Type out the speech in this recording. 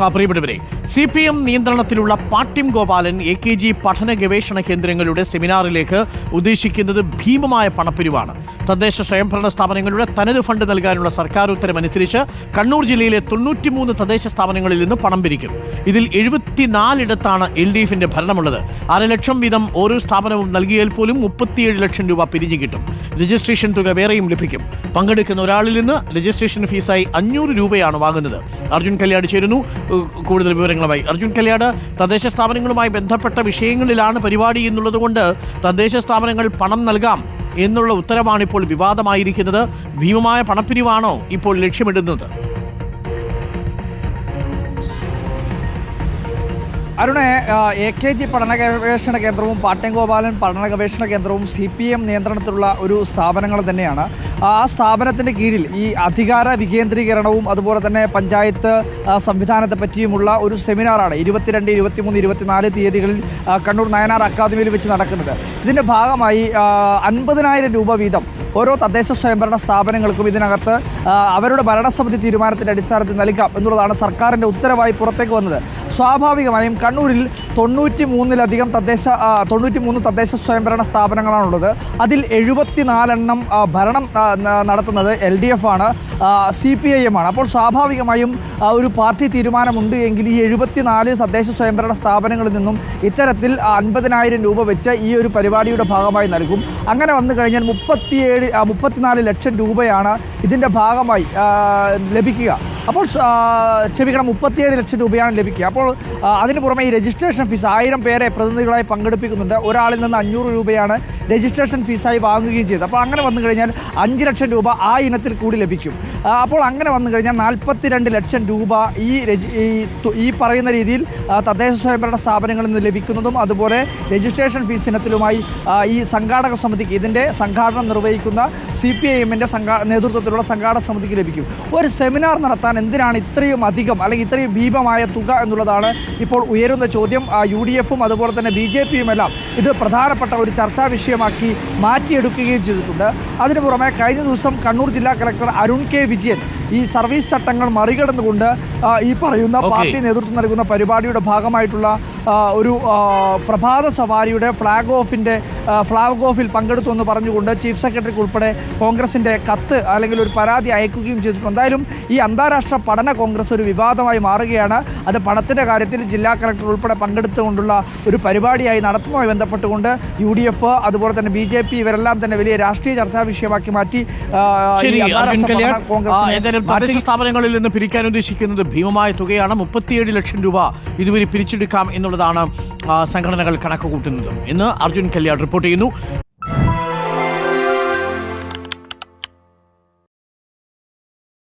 പ്രിയപ്പെട്ടവരെ, CPM നിയന്ത്രണത്തിലുള്ള Pattiam Gopalan AKG പഠന ഗവേഷണ കേന്ദ്രങ്ങളുടെ സെമിനാറിലേക്ക് ഉദ്ദേശിക്കുന്നത് ഭീമമായ പണപ്പിരിവാണ്. തദ്ദേശ സ്വയംഭരണ സ്ഥാപനങ്ങളുടെ തനത് ഫണ്ട് നൽകാനുള്ള സർക്കാർ ഉത്തരവനുസരിച്ച് കണ്ണൂർ ജില്ലയിലെ 93 തദ്ദേശ സ്ഥാപനങ്ങളിൽ നിന്ന് പണം പിരിക്കും. ഇതിൽ 74 ഇടത്താണ് LDFിന്റെ ഭരണമുള്ളത്. 1/2 ലക്ഷം വീതം ഓരോ സ്ഥാപനവും നൽകിയാൽ പോലും 37 ലക്ഷം രൂപ പിരിഞ്ഞു കിട്ടും. രജിസ്ട്രേഷൻ തുക വേറെയും ലഭിക്കും. പങ്കെടുക്കുന്ന ഒരാളിൽ നിന്ന് രജിസ്ട്രേഷൻ ഫീസായി 500 രൂപയാണ് വാങ്ങുന്നത്. അർജുൻ കല്യാട് ചേരുന്നു കൂടുതൽ വിവരങ്ങളുമായി. അർജുൻ കല്യാട്, തദ്ദേശ സ്ഥാപനങ്ങളുമായി ബന്ധപ്പെട്ട വിഷയങ്ങളിലാണ് പരിപാടി എന്നുള്ളതുകൊണ്ട് തദ്ദേശ സ്ഥാപനങ്ങൾ പണം നൽകാം എന്നുള്ള ഉത്തരവാണ് ഇപ്പോൾ വിവാദമായിരിക്കുന്നത്. ഭീമമായ പണപ്പിരിവാണോ ഇപ്പോൾ ലക്ഷ്യമിടുന്നത്? അരുണെ, AKG പഠന ഗവേഷണ കേന്ദ്രവും പാട്യം ഗോപാലൻ പഠന ഗവേഷണ കേന്ദ്രവും CPM നിയന്ത്രണത്തിലുള്ള ഒരു സ്ഥാപനങ്ങൾ തന്നെയാണ്. ആ സ്ഥാപനത്തിൻ്റെ കീഴിൽ ഈ അധികാര വികേന്ദ്രീകരണവും അതുപോലെ തന്നെ പഞ്ചായത്ത് സംവിധാനത്തെ പറ്റിയുമുള്ള ഒരു സെമിനാറാണ് 22, 23, 24 തീയതികളിൽ കണ്ണൂർ നയനാർ അക്കാദമിയിൽ വെച്ച് നടക്കുന്നത്. ഇതിൻ്റെ ഭാഗമായി 50,000 രൂപ വീതം ഓരോ തദ്ദേശ സ്വയംഭരണ സ്ഥാപനങ്ങൾക്കും ഇതിനകത്ത് അവരുടെ ഭരണസമിതി തീരുമാനത്തിൻ്റെ അടിസ്ഥാനത്തിൽ നൽകാം എന്നുള്ളതാണ് സർക്കാരിൻ്റെ ഉത്തരവായി പുറത്തേക്ക് വന്നത്. സ്വാഭാവികമായും കണ്ണൂരിൽ 93 തദ്ദേശ സ്വയംഭരണ സ്ഥാപനങ്ങളാണുള്ളത്. അതിൽ 74 ഭരണം നടത്തുന്നത് LDF ആണ്, CPIM ആണ്. അപ്പോൾ സ്വാഭാവികമായും ഒരു പാർട്ടി തീരുമാനമുണ്ട് എങ്കിൽ ഈ 74 തദ്ദേശ സ്വയംഭരണ സ്ഥാപനങ്ങളിൽ നിന്നും ഇത്തരത്തിൽ 50,000 രൂപ വെച്ച് ഈ ഒരു പരിപാടിയുടെ ഭാഗമായി നൽകും. അങ്ങനെ വന്നു കഴിഞ്ഞാൽ 34 ലക്ഷം രൂപയാണ് ഇതിൻ്റെ ഭാഗമായി ലഭിക്കുക. അപ്പോൾ 37 ലക്ഷം രൂപയാണ് ലഭിക്കുക. അപ്പോൾ അതിന് പുറമെ ഈ രജിസ്ട്രേഷൻ ഫീസ് 1000 പേരെ പ്രതിനിധികളായി പങ്കെടുപ്പിക്കുന്നുണ്ട്. ഒരാളിൽ നിന്ന് 500 രൂപയാണ് രജിസ്ട്രേഷൻ ഫീസായി വാങ്ങുകയും ചെയ്തത്. അപ്പോൾ അങ്ങനെ വന്നു കഴിഞ്ഞാൽ 5 ലക്ഷം രൂപ ആ ഇനത്തിൽ കൂടി ലഭിക്കും. അപ്പോൾ അങ്ങനെ വന്നു കഴിഞ്ഞാൽ 42 ലക്ഷം രൂപ ഈ പറയുന്ന രീതിയിൽ തദ്ദേശ സ്വയംഭരണ സ്ഥാപനങ്ങളിൽ നിന്ന് ലഭിക്കുന്നതും അതുപോലെ രജിസ്ട്രേഷൻ ഫീസ് ഇനത്തിലുമായി ഈ സംഘാടക സമിതിക്ക്, ഇതിൻ്റെ സംഘാടനം നിർവഹിക്കുന്ന CPIMൻ്റെ നേതൃത്വത്തിലുള്ള സംഘാടക സമിതിക്ക് ലഭിക്കും. ഒരു സെമിനാർ നടത്താൻ എന്തിനാണ് ഇത്രയും അധികം അല്ലെങ്കിൽ ഇത്രയും ഭീമമായ തുക എന്നുള്ളതാണ് ഇപ്പോൾ ഉയരുന്ന ചോദ്യം. UDFും അതുപോലെ തന്നെ BJPയും എല്ലാം ഇത് പ്രധാനപ്പെട്ട ഒരു ചർച്ചാ വിഷയമാക്കി മാറ്റിയെടുക്കുകയും ചെയ്തിട്ടുണ്ട്. അതിനു പുറമെ കഴിഞ്ഞ ദിവസം കണ്ണൂർ ജില്ലാ കളക്ടർ അരുൺ K. വിജയൻ ഈ സർവീസ് ചട്ടങ്ങൾ മറികടന്നുകൊണ്ട് ഈ പറയുന്ന പാർട്ടി നേതൃത്വം നൽകുന്ന പരിപാടിയുടെ ഭാഗമായിട്ടുള്ള ഒരു പ്രഭാത സവാരിയുടെ ഫ്ലാഗ് ഓഫിൽ പങ്കെടുത്തു എന്ന് പറഞ്ഞുകൊണ്ട് ചീഫ് സെക്രട്ടറിക്ക് ഉൾപ്പെടെ കോൺഗ്രസിൻ്റെ കത്ത് അല്ലെങ്കിൽ ഒരു പരാതി അയക്കുകയും ചെയ്തിട്ടുണ്ട്. എന്തായാലും ഈ അന്താരാഷ്ട്ര പഠന കോൺഗ്രസ് ഒരു വിവാദമായി മാറുകയാണ്. അത് പണത്തിൻ്റെ കാര്യത്തിൽ ജില്ലാ കളക്ടർ ഉൾപ്പെടെ പങ്കെടുത്തുകൊണ്ടുള്ള ഒരു പരിപാടിയായി നടത്തുന്നതുമായി ബന്ധപ്പെട്ടുകൊണ്ട് UDF അതുപോലെ തന്നെ BJP ഇവരെല്ലാം തന്നെ വലിയ രാഷ്ട്രീയ ചർച്ചാ വിഷയമാക്കി മാറ്റി. തദ്ദേശ സ്ഥാപനങ്ങളിൽ നിന്ന് പിരിക്കാൻ ഉദ്ദേശിക്കുന്നത് ഭീമമായ തുകയാണ്. 37 ലക്ഷം രൂപ ഇതുവരെ പിരിച്ചെടുക്കാം എന്നുള്ളതാണ് സംഘടനകൾ കണക്ക് കൂട്ടുന്നത് എന്ന് അർജുൻ കല്യാട് റിപ്പോർട്ട് ചെയ്യുന്നു.